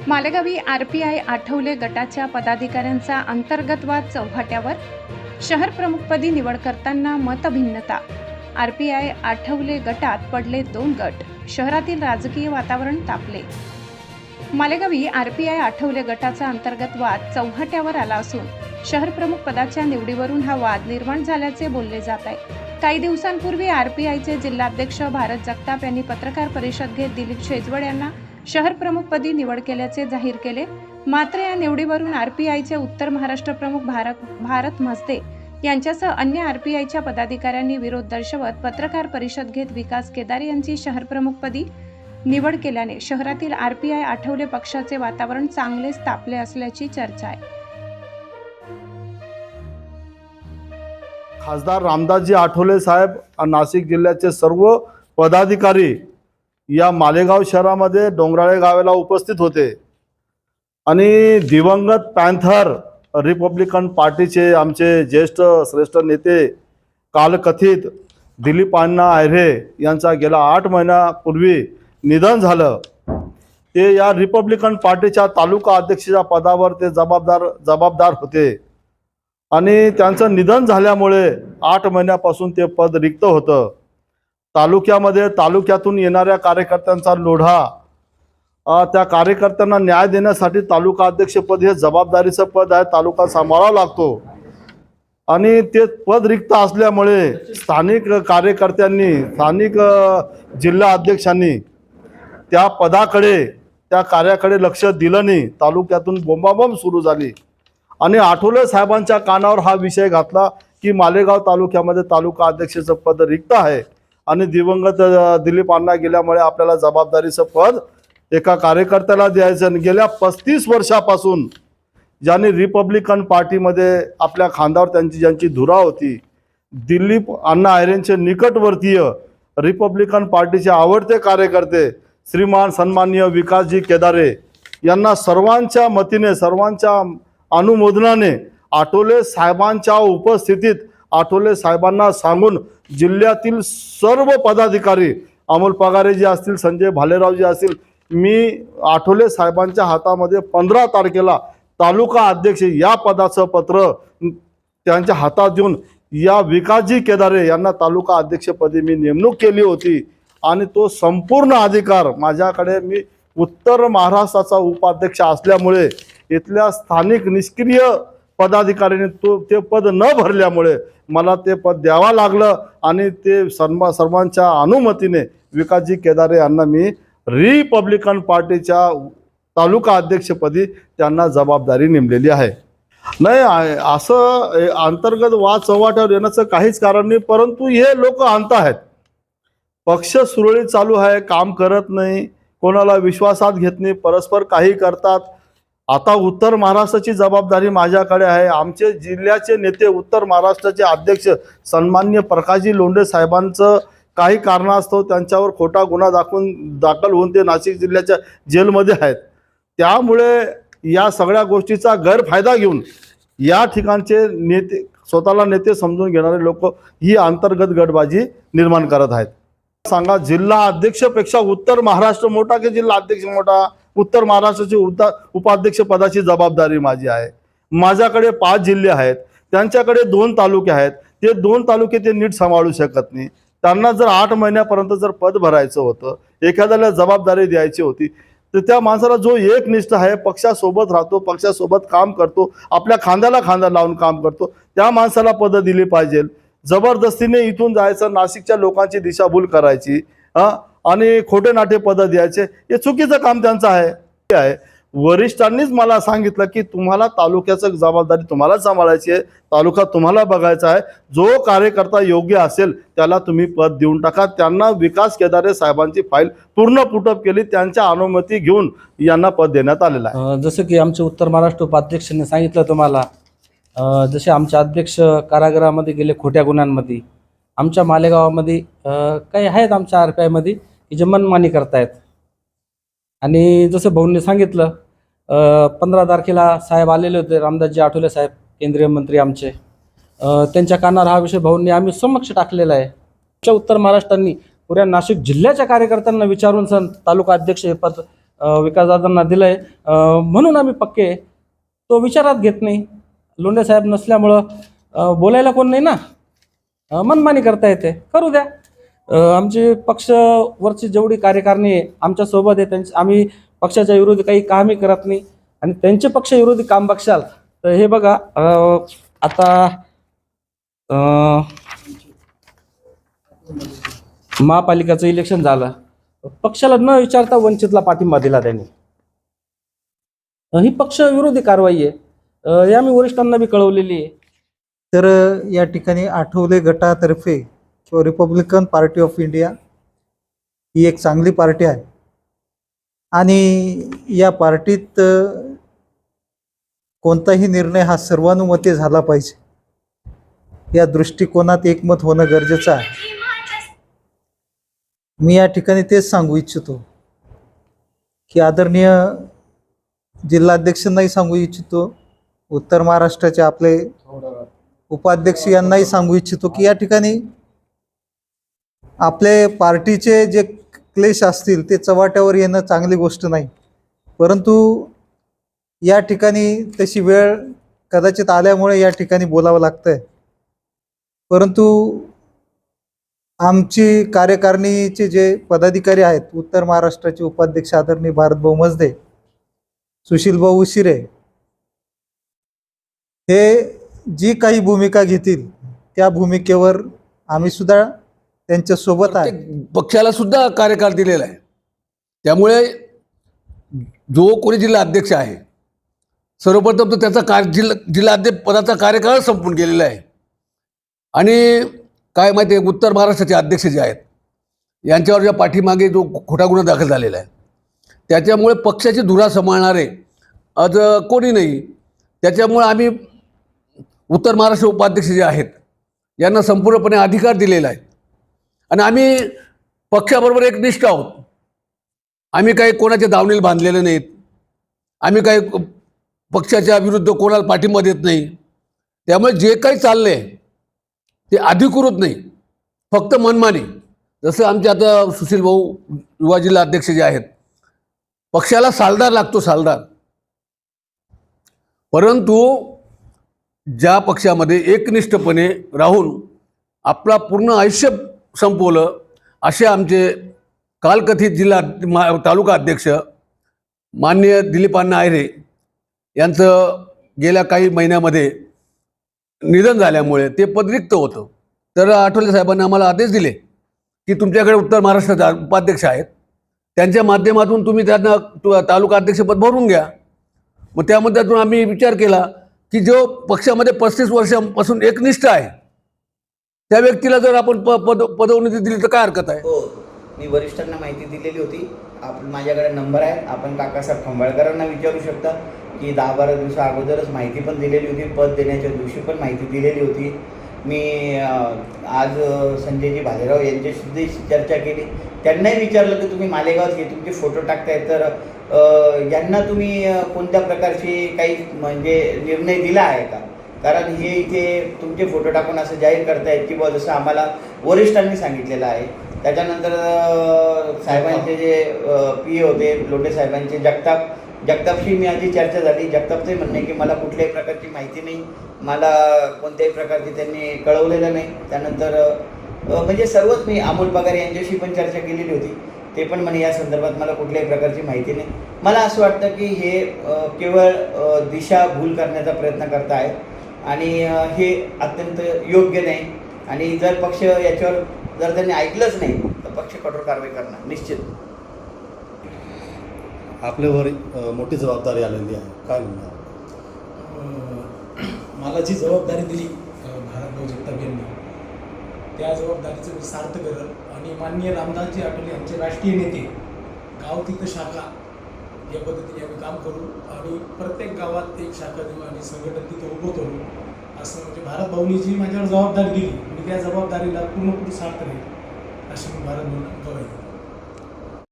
मालेगावी RPI Athawale गटाच्या पदाधिकाऱ्यांचा अंतर्गत वाद चौघाट्यावर. शहर प्रमुखपदी निवड करताना मतभिन्नता. आरपीआय आठवले गटात पडले 2 गट. शहरातील राजकीय वातावरण तापले. मालेगावी आरपीआय आठवले गटाचा अंतर्गत वाद चौघाट्यावर आला असून शहर प्रमुख पदाच्या निवडीवरून हा वाद निर्माण झाल्याचे बोलले जात आहे. काही दिवसांपूर्वी आरपीआयचे जिल्हाध्यक्ष भारत जगताप यांनी पत्रकार परिषद घेत दिलीप शेजवळ यांना शहर प्रमुखपदी निवड केल्याचे जाहीर केले. मात्र या निवडीवरून आरपीआयचे उत्तर महाराष्ट्र प्रमुख भारत म्हस्ते यांच्यासह अन्य आरपीआयच्या पदाधिकाऱ्यांनी विरोध दर्शवत पत्रकार परिषद घेत विकास केदार यांची शहर प्रमुखपदी निवड केल्याने शहरातील आरपीआय आठवले पक्षाचे वातावरण चांगलेच तापले असल्याची चर्चा आहे. खासदार रामदासजी आठवले साहेब नाशिक जिल्ह्याचे सर्व पदाधिकारी या मालेगाव शहरामध्ये डोंगराळे गावाला उपस्थित होते आणि दिवंगत पॅन्थर रिपब्लिकन पार्टीचे आमचे ज्येष्ठ श्रेष्ठ नेते कालकथित दिलीप अण्णा अहिरे यांचा गेल्या 8 महिन्यापूर्वी निधन झालं. ते या रिपब्लिकन पार्टीच्या तालुका अध्यक्षाच्या पदावर ते जबाबदार होते आणि त्यांचं निधन झाल्यामुळे 8 महिन्यापासून ते पद रिक्त होतं. तालुक्यातून येणाऱ्या कार्यकर्त्यांचा लोढा, त्या कार्यकर्त्यांना न्याय देण्यासाठी तालुका अध्यक्षपद हे जबाबदारीचं पद आहे. तालुका सांभाळावा लागतो आणि ते पद रिक्त असल्यामुळे स्थानिक कार्यकर्त्यांनी, स्थानिक जिल्हा अध्यक्षांनी त्या पदाकडे, त्या कार्याकडे लक्ष दिलं नाही. तालुक्यातून बोंबाबोंब सुरू झाली आणि आठवले साहेबांच्या कानावर हा विषय घातला की मालेगाव तालुक्यामध्ये तालुका अध्यक्षाचं पद रिक्त आहे आणि दिवंगत दिलीप अण्णा गेल्यामुळे आपल्याला जबाबदारीचं पद एका कार्यकर्त्याला द्यायचं. गेल्या 35 वर्षापासून ज्यांनी रिपब्लिकन पार्टीमध्ये आपल्या खांद्यावर ज्यांची धुरा होती, दिलीप अण्णा अहिरेंचे निकटवर्तीय रिपब्लिकन पार्टीचे आवडते कार्यकर्ते श्रीमान सन्माननीय विकासजी केदारे यांना सर्वांच्या मतीने, सर्वांच्या अनुमोदनाने आठवले साहेबांच्या उपस्थितीत आठवले साहेबांना सांगून जिल्ह्यातील सर्व पदाधिकारी, अमोल पगारे जी असतील, संजय भालेराव जी असतील, मी आठवले साहेबांच्या हातामध्ये 15 तारखेला तालुका अध्यक्ष या पदाचं पत्र त्यांच्या हातात देऊन या विकासजी केदारे यांना तालुका अध्यक्षपदी मी नेमणूक केली होती आणि तो संपूर्ण अधिकार माझ्याकडे, मी उत्तर महाराष्ट्राचा उपाध्यक्ष असल्यामुळे इथल्या स्थानिक निष्क्रिय पदाधिकाऱ्यांनी ते पद न भरल्यामुळे मला ते पद द्यावं लागलं आणि ते सर्वांच्या अनुमतीने विकासजी केदारे यांना मी रिपब्लिकन पार्टीच्या तालुका अध्यक्षपदी त्यांना जबाबदारी नेमलेली आहे. नाही, असं अंतर्गत वाद चव्हाट्यावर येण्याचं काहीच कारण नाही, परंतु हे लोक आणत आहेत. पक्ष सुरळीत चालू आहे, काम करत नाही, कोणाला विश्वासात घेत नाही, परस्पर काही करतात. आता उत्तर महाराष्ट्राची जबाबदारी माझ्याकडे आहे. आमचे जिल्ह्याचे नेते, उत्तर महाराष्ट्राचे अध्यक्ष सन्माननीय प्रकाशजी लोंढे साहेबांचं काही कारणास्तव त्यांच्यावर खोटा गुन्हा दाखल होऊन ते नाशिक जिल्ह्याच्या जेलमध्ये आहेत. त्यामुळे या सगळ्या गोष्टीचा गैरफायदा घेऊन या ठिकाणचे नेते, स्वतःला नेते समजून घेणारे लोक ही अंतर्गत गटबाजी निर्माण करत आहेत. सांगा, जिल्हा अध्यक्षपेक्षा उत्तर महाराष्ट्र मोठा की जिल्हा अध्यक्ष मोठा? उत्तर महाराष्ट्राची उपाध्यक्ष पदाची जबाबदारी माझी आहे. माझ्याकडे 5 जिल्हे आहेत, त्यांच्याकडे 2 तालुके आहेत. ते 2 तालुके ते नीट सांभाळू शकत नाही. त्यांना जर 8 महिन्यापर्यंत जर पद भरायचं होतं, एखाद्याला जबाबदारी द्यायची होती, तर त्या माणसाला जो एकनिष्ठ आहे, पक्षासोबत राहतो, पक्षासोबत काम करतो, आपल्या खांद्याला खांदा लावून काम करतो, त्या माणसाला पदं दिली पाहिजे. जबरदस्तीने इथून जायचं, नाशिकच्या लोकांची दिशाभूल करायची आणि खोटे नाटे पदं द्यायचे, हे चुकीचं काम त्यांचं आहे. वरिष्ठांनीच मला सांगितलं की तुम्हाला तालुक्याचं जबाबदारी तुम्हाला सांभाळायची आहे, तालुका तुम्हाला बघायचा आहे. जो कार्यकर्ता योग्य असेल त्याला तुम्ही पद देऊन टाका. त्यांना विकास केदारे साहेबांची फाईल पूर्ण पुटअप केली, त्यांच्या अनुमती घेऊन यांना पद देण्यात आलेलं आहे. जसं की आमचे उत्तर महाराष्ट्र उपाध्यक्षांनी सांगितलं तुम्हाला, जसे आमचे अध्यक्ष कारागृहामध्ये गेले खोट्या गुन्ह्यांमध्ये, आमच्या मालेगावामध्ये काही आहेत आमच्या आरपीआयमध्ये की जे मनमानी करतायत. आणि जसं भाऊंनी सांगितलं, 15 तारखेला साहेब आलेले होते, रामदासजी आठवले साहेब, केंद्रीय मंत्री आमचे, त्यांच्या कानावर हा विषय भाऊंनी आम्ही समक्ष टाकलेला आहे. आमच्या उत्तर महाराष्ट्रांनी पुऱ्या नाशिक जिल्ह्याच्या कार्यकर्त्यांना विचारून तालुका अध्यक्ष हे पद विकासदादांना दिलं आहे, म्हणून आम्ही पक्के. तो विचारात घेत नाही. लोंढे साहेब नसल्यामुळं बोलायला कोण नाही ना, मनमानी करता येते, करू द्या. आमची पक्षवरची जेवढी कार्यकारिणी आहे आमच्यासोबत आहे, आम्ही पक्षाच्या विरोधी काही कामही करत नाही. आणि त्यांचे पक्षविरोधी काम बघशाल तर हे बघा, आता महापालिकाचं इलेक्शन झालं, पक्षाला न विचारता वंचितला पाठिंबा दिला त्यांनी. ही पक्षविरोधी कारवाई आहे. हे आम्ही वरिष्ठांना बी कळवलेली आहे. तर या ठिकाणी आठवले गटातर्फे किंवा रिपब्लिकन पार्टी ऑफ इंडिया ही एक चांगली पार्टी आहे आणि या पार्टीत कोणताही निर्णय हा सर्वानुमते झाला पाहिजे, या दृष्टिकोनात एकमत होणं गरजेचं आहे. मी या ठिकाणी तेच सांगू इच्छितो की आदरणीय जिल्हाध्यक्षांनाही सांगू इच्छितो, उत्तर महाराष्ट्राचे आपले उपाध्यक्ष यांनाही सांगू इच्छितो की या ठिकाणी आपले पार्टीचे जे क्लेश असतील ते चव्हाट्यावर येणं चांगली गोष्ट नाही, परंतु या ठिकाणी तशी वेळ कदाचित आल्यामुळे या ठिकाणी बोलावं लागतंय. परंतु आमची कार्यकारिणीचे जे पदाधिकारी आहेत, उत्तर महाराष्ट्राचे उपाध्यक्ष आदरणीय भारतभाऊ मजदे, सुशीलभाऊ उशिरे, हे जी काही भूमिका घेतील त्या भूमिकेवर आम्ही सुद्धा त्यांच्या सोबत आहे. पक्षाला सुद्धा कार्यकाळ दिलेला आहे. त्यामुळे जो कोणी जिल्हा अध्यक्ष आहे, सर्वप्रथम तर त्याचा जिल्हा अध्यक्ष पदाचा कार्यकाळ संपून गेलेला आहे. आणि काय माहिती आहे, उत्तर महाराष्ट्राचे अध्यक्ष जे आहेत यांच्यावर ज्या पाठीमागे जो खोटा गुन्हा दाखल झालेला आहे, त्याच्यामुळे पक्षाची धुरा सांभाळणारे आज कोणी नाही. त्याच्यामुळे आम्ही उत्तर महाराष्ट्र उपाध्यक्ष जे आहेत यांना संपूर्णपणे अधिकार दिलेला आहे. आणि आम्ही पक्षाबरोबर एकनिष्ठ आहोत. आम्ही काही कोणाच्या दावणीला बांधलेले नाहीत. आम्ही काही पक्षाच्या विरुद्ध कोणाला पाठिंबा देत नाही. त्यामुळे जे काही चाललं आहे ते अधिकृत नाही, फक्त मनमानी. जसं आमचे आता सुशील भाऊ युवा जिल्हा अध्यक्ष जे आहेत, पक्षाला सालदार लागतो, सालदार. परंतु ज्या पक्षामध्ये एकनिष्ठपणे राहून आपला पूर्ण आयुष्य संपवलं असे आमचे कालकथित तालुका अध्यक्ष माननीय दिलीपांना आयरे यांचं गेल्या काही महिन्यामध्ये निधन झाल्यामुळे ते पद रिक्त होतं. तर आठवले साहेबांनी आम्हाला आदेश दिले की तुमच्याकडे उत्तर महाराष्ट्राचे उपाध्यक्ष आहेत, त्यांच्या माध्यमातून तुम्ही त्यांना तालुका अध्यक्षपद भरून घ्या. मग त्यामध्येतून आम्ही विचार केला की जो पक्षामध्ये 35 वर्षांपासून एकनिष्ठ आहे त्या व्यक्तीला जर आपण पदोन्नती दिली तर काय हरकत आहे. हो, मी वरिष्ठांना माहिती दिलेली होती. माझ्याकडे नंबर आहे, आपण काकासाहेब खंबाळकरांना विचारू शकता की 10-12 दिवसा अगोदरच माहिती पण दिलेली होती, पद देण्याच्या दिवशी पण माहिती दिलेली होती. मी आज संजयजी भालेराव यांच्याशी चर्चा केली. त्यांनाही विचारलं की तुम्ही मालेगावात हे तुमचे फोटो टाकताय, तर यांना तुम्ही कोणत्या प्रकारची काही म्हणजे निर्णय दिला आहे का, कारण हे इथे तुमचे फोटो टाकून असं जाहीर करतायत की बुवा जसं आम्हाला वरिष्ठांनी सांगितलेलं आहे. त्याच्यानंतर साहेबांचे जे पी होते लोंढे साहेबांचे जगतापशी मी आधी चर्चा झाली. जगतापचे म्हणणे की मला कुठल्याही प्रकारची माहिती नाही, मला कोणत्याही प्रकारची त्यांनी कळवलेलं नाही. त्यानंतर म्हणजे सर्वच मी अमोल पगार यांच्याशी पण चर्चा केलेली होती. ते पण म्हणे या संदर्भात मला कुठल्याही प्रकारची माहिती नाही. मला असं वाटतं की हे केवळ दिशाभूल करण्याचा प्रयत्न करत आहे आणि हे अत्यंत योग्य नाही. आणि जर पक्ष याच्यावर जर त्यांनी ऐकलंच नाही तर पक्ष कठोर कारवाई करणार निश्चित. आपल्यावर मोठी जबाबदारी आलेली आहे, काय म्हणणार. मला जी जबाबदारी दिली भारतभाऊ जगताप यांनी, त्या जबाबदारीचं मी सार्थ करेल. आणि माननीय रामदासजी आठवले यांचे राष्ट्रीय नेते, गाव तिथं शाखा या पद्धतीने आम्ही काम करू आणि प्रत्येक गावात एक शाखा देऊ आणि संघटन तिथं उभं करू. असं म्हणजे भारतभाऊनी जी माझ्यावर जबाबदारी दिली, मी त्या जबाबदारीला पूर्णपणे सार्थ राहील अशी मी भारतभाऊंना गवाही देतो.